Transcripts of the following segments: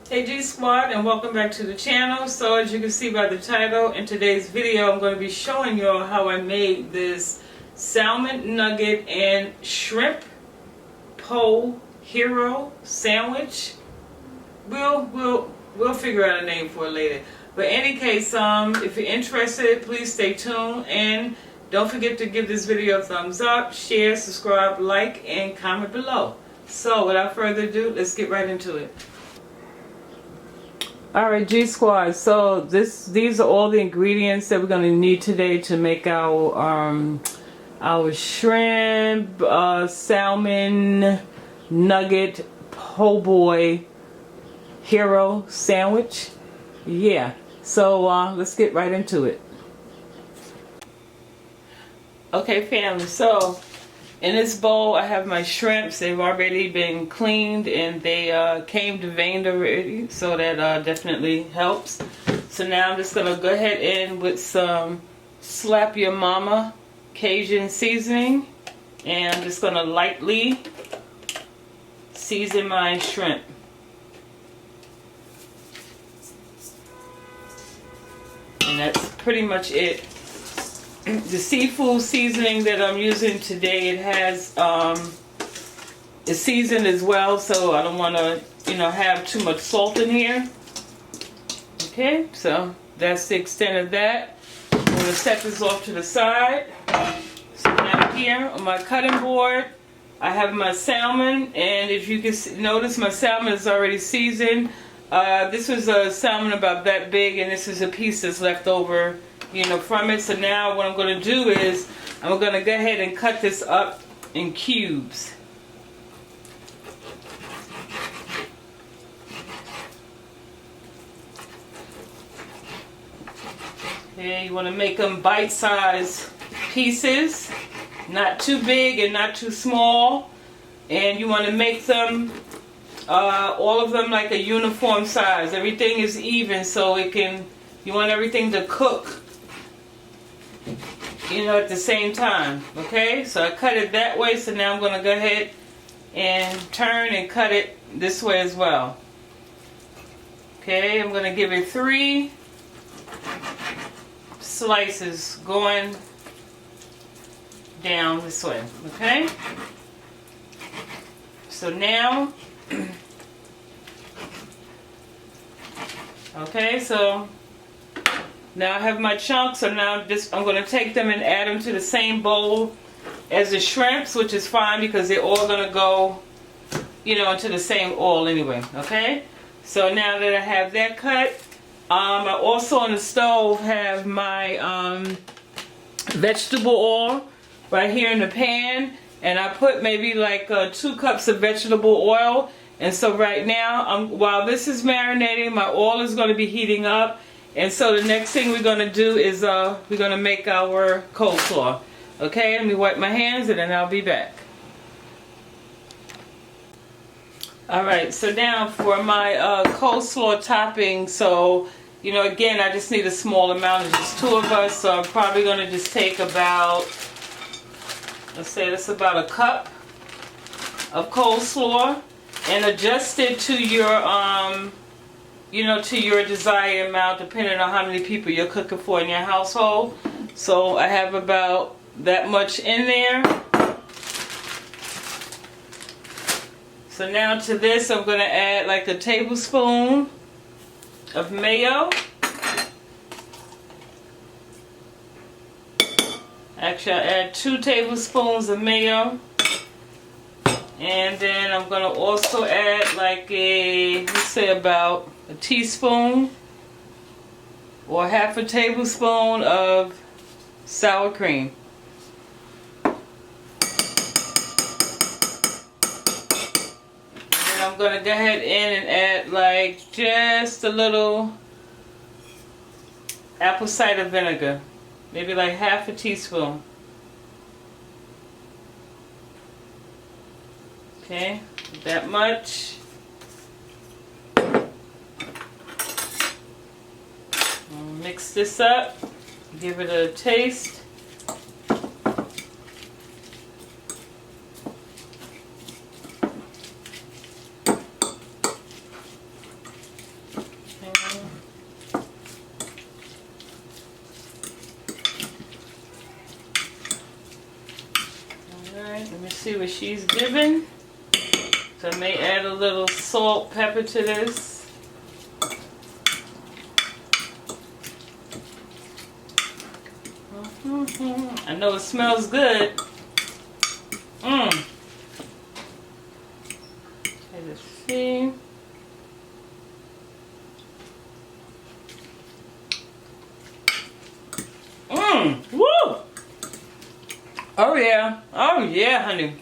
Hey G Squad, and welcome back to the channel. So as you can see by the title, in today's video I'm going to be showing you how I made this salmon nugget and shrimp pole hero sandwich. We'll figure out a name for it later. But in any case, if you're interested, please stay tuned and don't forget to give this video a thumbs up, share, subscribe, like, and comment below. So without further ado, let's get right into it. Alright G Squad, so these are all the ingredients that we're going to need today to make our shrimp, salmon, nugget, Poboy hero sandwich. Yeah, so let's get right into it. Okay family, so in this bowl I have my shrimps. They've already been cleaned and they came deveined already, so that definitely helps. So now I'm just going to go ahead in with some Slap Your Mama Cajun seasoning, and I'm just going to lightly season my shrimp. And that's pretty much it. The seafood seasoning that I'm using today, it has it's seasoned as well, so I don't want to have too much salt in here. Okay, so that's the extent of that. I'm going to set this off to the side. So now here on my cutting board I have my salmon, and if you can notice, my salmon is already seasoned. This was a salmon about that big, and this is a piece that's left over from it. So now what I'm going to do is I'm going to go ahead and cut this up in cubes. Okay, you want to make them bite-sized pieces, not too big and not too small, and you want to make them all of them like a uniform size. Everything is even, so you want everything to cook at the same time. Okay, so I cut it that way, so now I'm going to go ahead and turn and cut it this way as well. Okay, I'm going to give it 3 slices going down this way. Okay, so now okay, so now I have my chunks, so now I'm going to take them and add them to the same bowl as the shrimps, which is fine because they're all going to go, into the same oil anyway. Okay, so now that I have that cut, I also on the stove have my vegetable oil right here in the pan, and I put maybe like 2 cups of vegetable oil. And so right now, while this is marinating, my oil is going to be heating up. And so the next thing we're going to do is we're going to make our coleslaw. Okay, let me wipe my hands and then I'll be back. Alright, so now for my coleslaw topping. So, again, I just need a small amount. It's just 2 of us. So I'm probably going to just take about, let's say that's about a cup of coleslaw. And adjust it to your, to your desired amount, depending on how many people you're cooking for in your household. So I have about that much in there. So now to this, I'm going to add like a tablespoon of mayo. Actually, I add 2 tablespoons of mayo. And then I'm going to also add like let's say about a teaspoon or half a tablespoon of sour cream. And then I'm going to go ahead in and add like just a little apple cider vinegar. Maybe like half a teaspoon. Okay, that much. Mix this up, give it a taste. see what she's giving. So I may add a little salt, pepper to this. I know it smells good. Let's see. Woo! Oh yeah. Oh yeah, honey.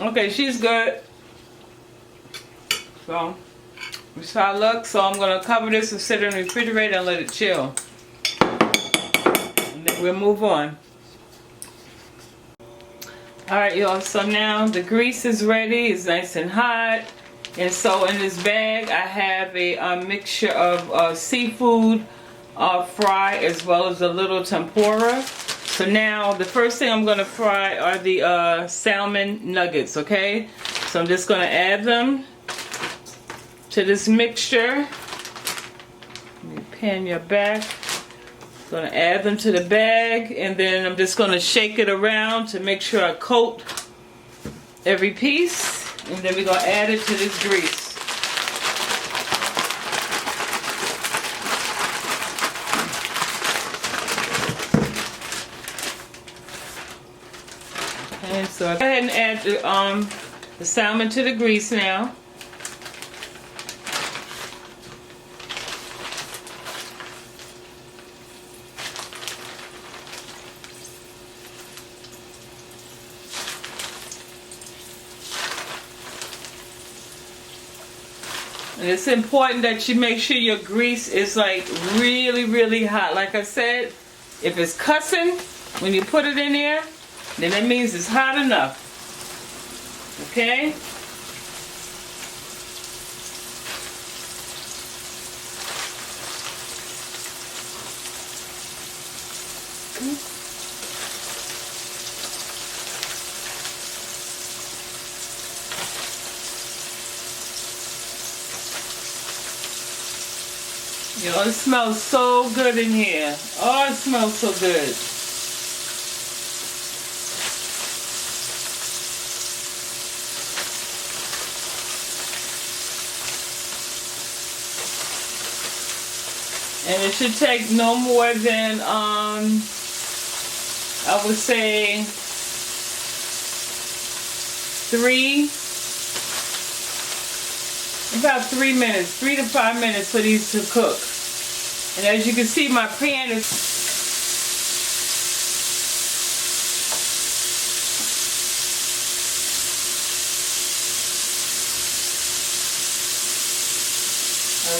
Okay, she's good. So, this is how it looks. So I'm gonna cover this and sit it in the refrigerator and let it chill. And then we'll move on. Alright y'all, so now the grease is ready. It's nice and hot. And so in this bag I have a mixture of seafood fry as well as a little tempura. So now the first thing I'm going to fry are the salmon nuggets, okay? So I'm just going to add them to this mixture. Let me pan your back. Going to add them to the bag, and then I'm just going to shake it around to make sure I coat every piece, and then we're going to add it to this grease. And so I go ahead and add the salmon to the grease now. And it's important that you make sure your grease is like really, really hot. Like I said, if it's cussing when you put it in there, then that means it's hot enough. Okay? You know, it smells so good in here. Oh, it smells so good. And it should take no more than, I would say, about 3 minutes, 3 to 5 minutes for these to cook. And as you can see, my pan is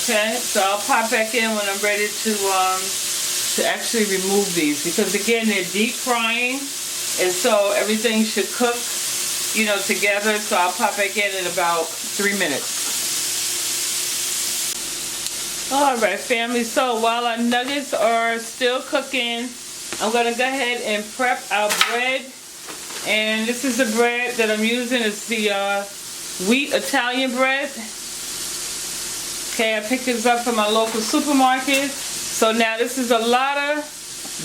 okay. So I'll pop back in when I'm ready to actually remove these, because again they're deep frying, and so everything should cook, you know, together. So I'll pop back in about 3 minutes. Alright family, so while our nuggets are still cooking, I'm going to go ahead and prep our bread. And this is the bread that I'm using. It's the wheat Italian bread. Okay, I picked this up from my local supermarket. So now this is a lot of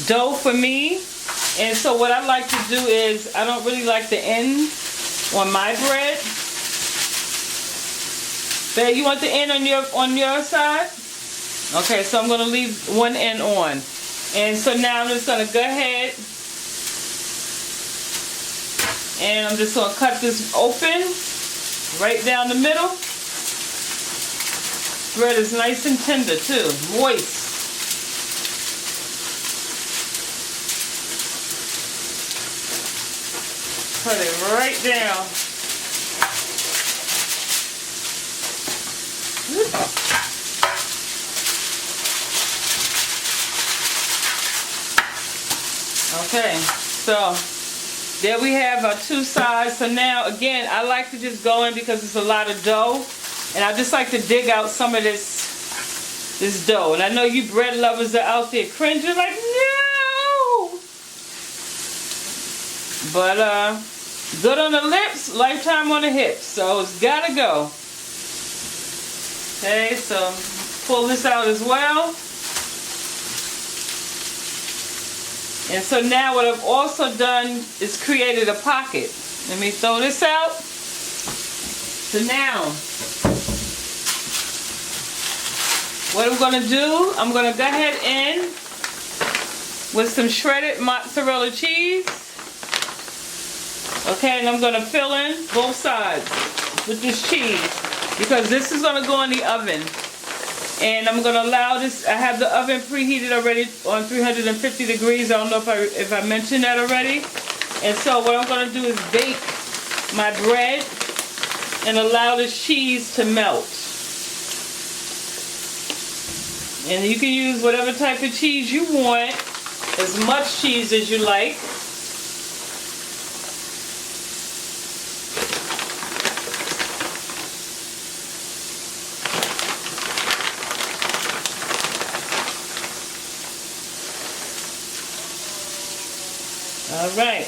dough for me. And so what I like to do is, I don't really like the end on my bread. Babe, you want the end on your side? Okay, so I'm going to leave one end on. And so now I'm just going to go ahead and I'm just going to cut this open right down the middle. Bread is nice and tender too, moist. Put it right down. Okay, so there we have our two sides. So now again, I like to just go in because it's a lot of dough, and I just like to dig out some of this dough. And I know you bread lovers are out there cringing like, no! But good on the lips, lifetime on the hips. So it's gotta go. Okay, so pull this out as well. And so now what I've also done is created a pocket. Let me throw this out. So now, what I'm going to do, I'm going to go ahead in with some shredded mozzarella cheese. Okay, and I'm going to fill in both sides with this cheese because this is going to go in the oven. And I'm going to allow this, I have the oven preheated already on 350 degrees. I don't know if I mentioned that already. And so what I'm going to do is bake my bread and allow the cheese to melt. And you can use whatever type of cheese you want, as much cheese as you like. All right.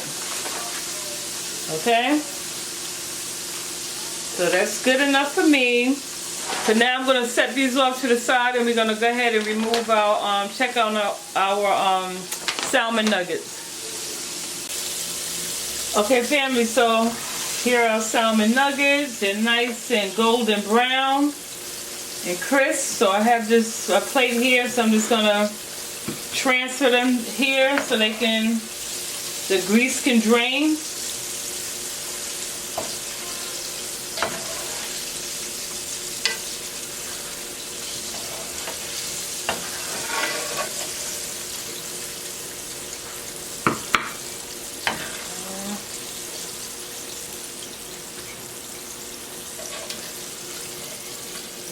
Okay. So that's good enough for me. So now I'm going to set these off to the side, and we're going to go ahead and remove our, check on our salmon nuggets. Okay, family, so here are our salmon nuggets. They're nice and golden brown and crisp. So I have this plate here, so I'm just going to transfer them here so they can, the grease can drain.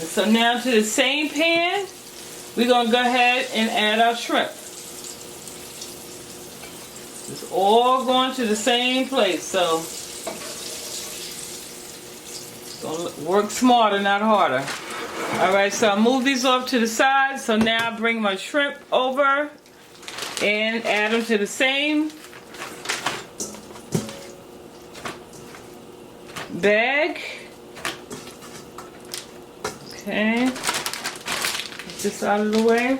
So now to the same pan, we're going to go ahead and add our shrimp. It's all going to the same place, so work smarter, not harder. Alright, so I'll move these off to the side. So now I bring my shrimp over and add them to the same bag. Okay, get this out of the way.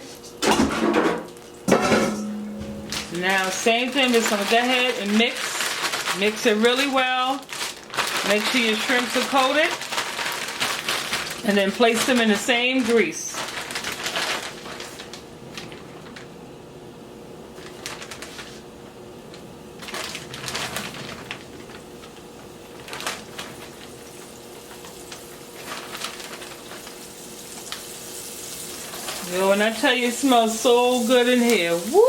Now, same thing, just gonna go ahead and mix it really well. Make sure your shrimps are coated, and then place them in the same grease. Yo, when I tell you it smells so good in here, woo!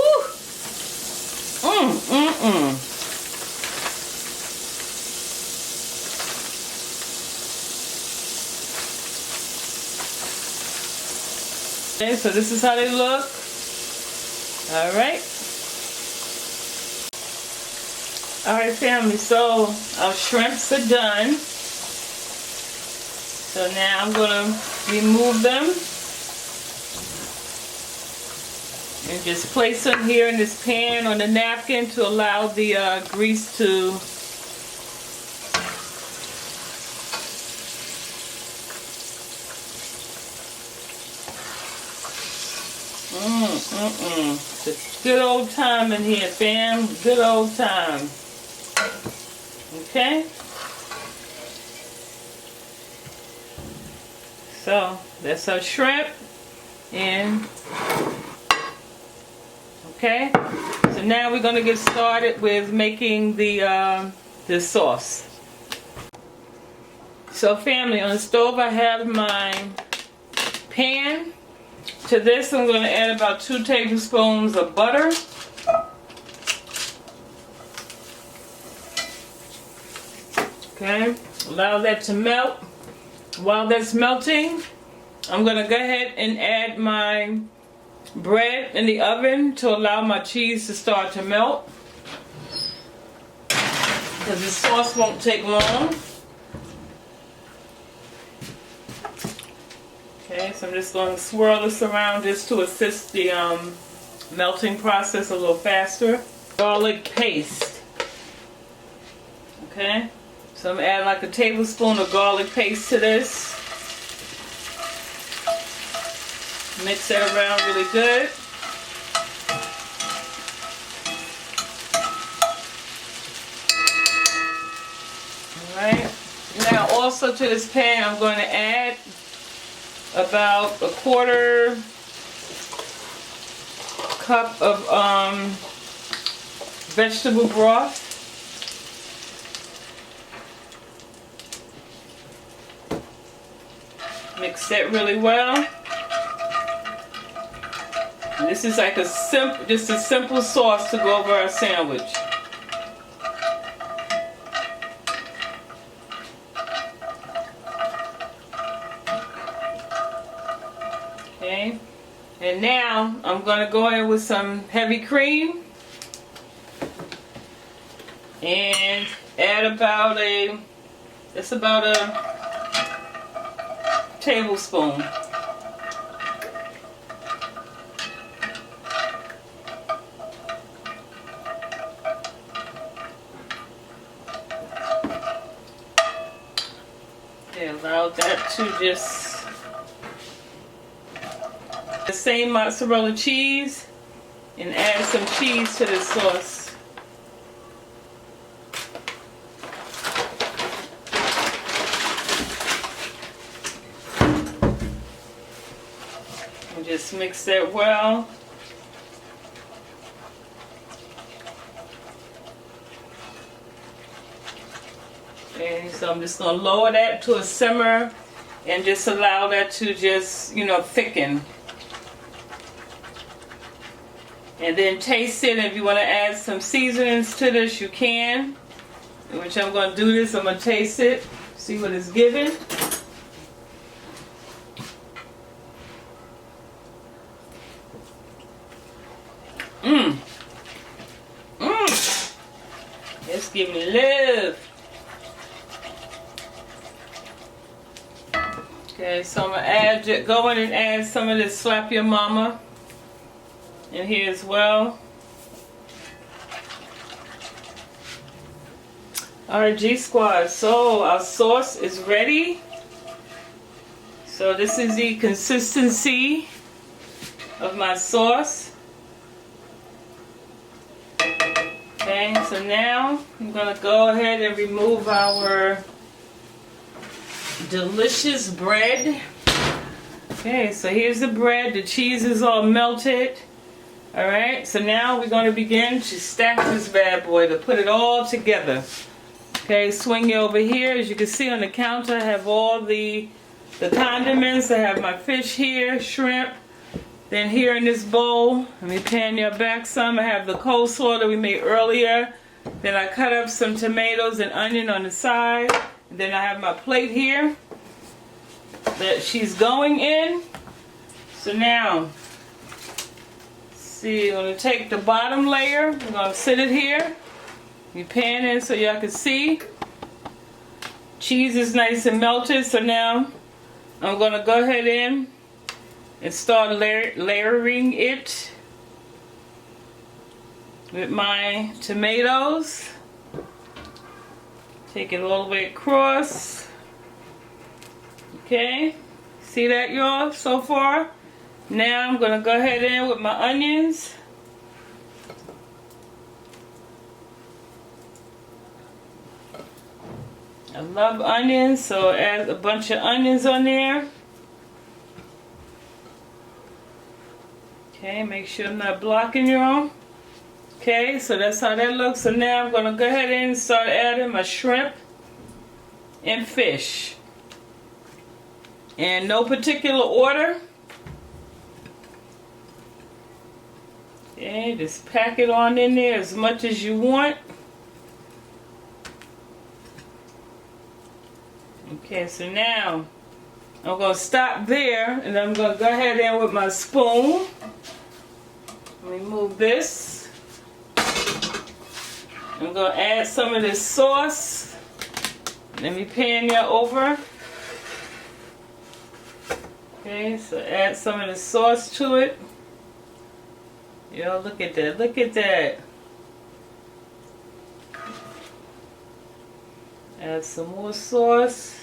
Okay, so this is how they look. Alright. Alright, family, so our shrimps are done. So now I'm going to remove them. And just place them here in this pan on the napkin to allow the grease to It's a good old time in here, fam. Good old time. Okay? So, that's our shrimp. And okay, so now we're going to get started with making the sauce. So family, on the stove I have my pan. To this I'm going to add about 2 tablespoons of butter. Okay, allow that to melt. While that's melting, I'm going to go ahead and add my bread in the oven to allow my cheese to start to melt, because the sauce won't take long. Okay, so I'm just going to swirl this around just to assist the melting process a little faster. Garlic paste. Okay, so I'm adding like a tablespoon of garlic paste to this. Mix that around really good. also to this pan, I'm going to add about a quarter cup of vegetable broth. Mix that really well. And this is like just a simple sauce to go over our sandwich. Okay, and now I'm going to go in with some heavy cream and add about a tablespoon. Okay, allow that to just the same mozzarella cheese and add some cheese to this sauce. And just mix that well. Okay, so I'm just going to lower that to a simmer and just allow that to just, thicken. And then taste it. If you want to add some seasonings to this, you can. Which I'm going to do this. I'm going to taste it. See what it's giving. It's giving me love. Okay, so I'm going to go in and add some of this Slap Your Mama in here as well. Alright, G Squad, so our sauce is ready. So this is the consistency of my sauce. Okay, so now I'm going to go ahead and remove our delicious bread. Okay, so here's the bread. The cheese is all melted. Alright, so now we're going to begin to stack this bad boy to put it all together. Okay, swing it over here. As you can see on the counter, I have all the condiments. I have my fish here, shrimp. Then here in this bowl, let me pan your back some. I have the coleslaw that we made earlier. Then I cut up some tomatoes and onion on the side. And then I have my plate here that she's going in. So now, see, I'm going to take the bottom layer. I'm going to sit it here. You pan it so y'all can see. Cheese is nice and melted. So now I'm going to go ahead in and start layering it with my tomatoes. Take it all the way across. Okay, see that, y'all, so far? Now I'm going to go ahead in with my onions. I love onions, so add a bunch of onions on there. Okay, make sure I'm not blocking y'all. Okay, so that's how that looks. So now I'm going to go ahead and start adding my shrimp and fish. In no particular order. Okay, just pack it on in there as much as you want. Okay, so now I'm going to stop there and I'm going to go ahead in with my spoon. Let me move this. I'm going to add some of this sauce. Let me pan you over. Okay, so add some of the sauce to it. Yo, look at that. Look at that. Add some more sauce.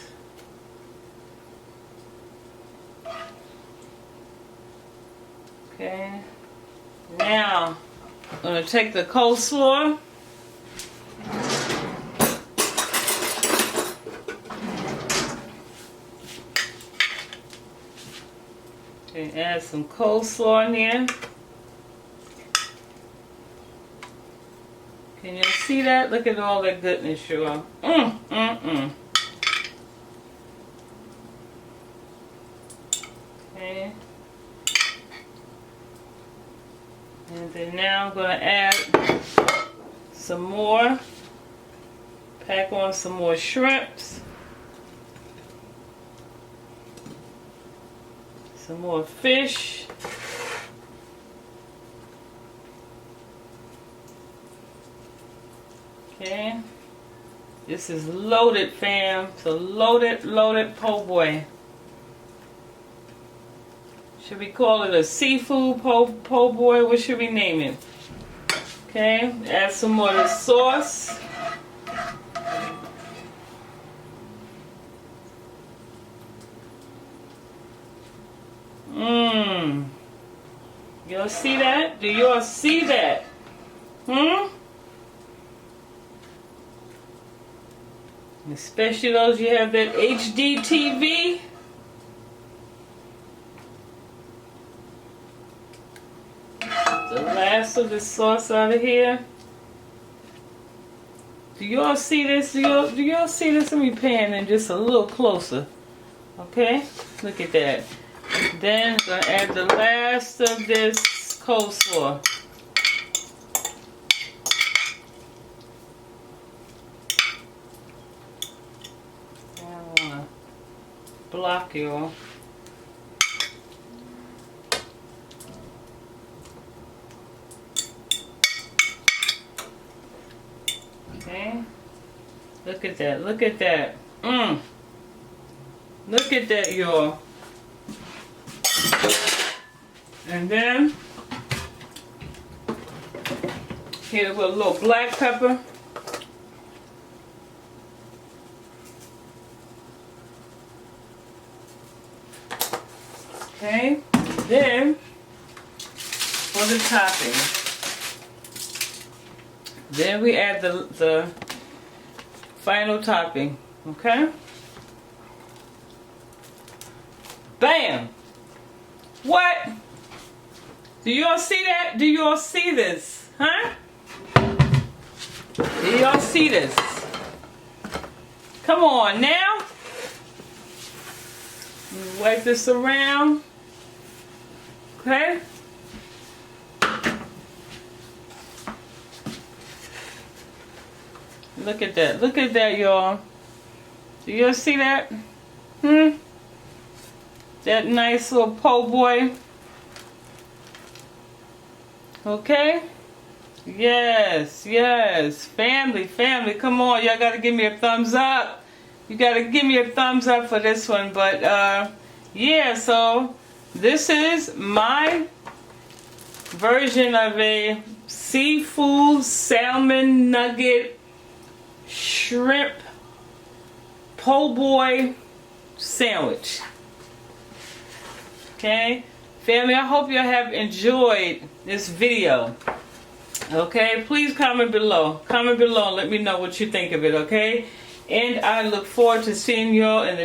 Okay. Now, I'm going to take the coleslaw. Okay, add some coleslaw in there. Can you see that? Look at all that goodness, y'all. Okay. And then now I'm going to add some more. Pack on some more shrimps. Some more fish. Okay. This is loaded, fam. It's a loaded po' boy. Should we call it a seafood po' boy? What should we name it? Okay. Add some more of the sauce. Y'all see that? Do y'all see that? Especially those you have that HD TV. The last of the sauce out of here. Do y'all see this? Do y'all see this? Let me pan in just a little closer. Okay? Look at that. Then I'm going to add the last of this coleslaw. I don't want to block y'all. Okay. Look at that. Look at that. Look at that, y'all. And then hit it with a little black pepper. Okay, then for the topping, then we add the final topping. Okay, bam. What? Do y'all see that? Do y'all see this? Huh? Do y'all see this? Come on now. Wipe this around. Okay? Look at that. Look at that, y'all. Do y'all see that? That nice little po' boy. Okay? Yes, yes. Family, come on. Y'all gotta give me a thumbs up. You gotta give me a thumbs up for this one. But, yeah, so this is my version of a seafood salmon nugget shrimp po' boy sandwich. Okay? Family, I hope you have enjoyed this video. Okay? Please comment below. Comment below and let me know what you think of it, okay? And I look forward to seeing you all in the next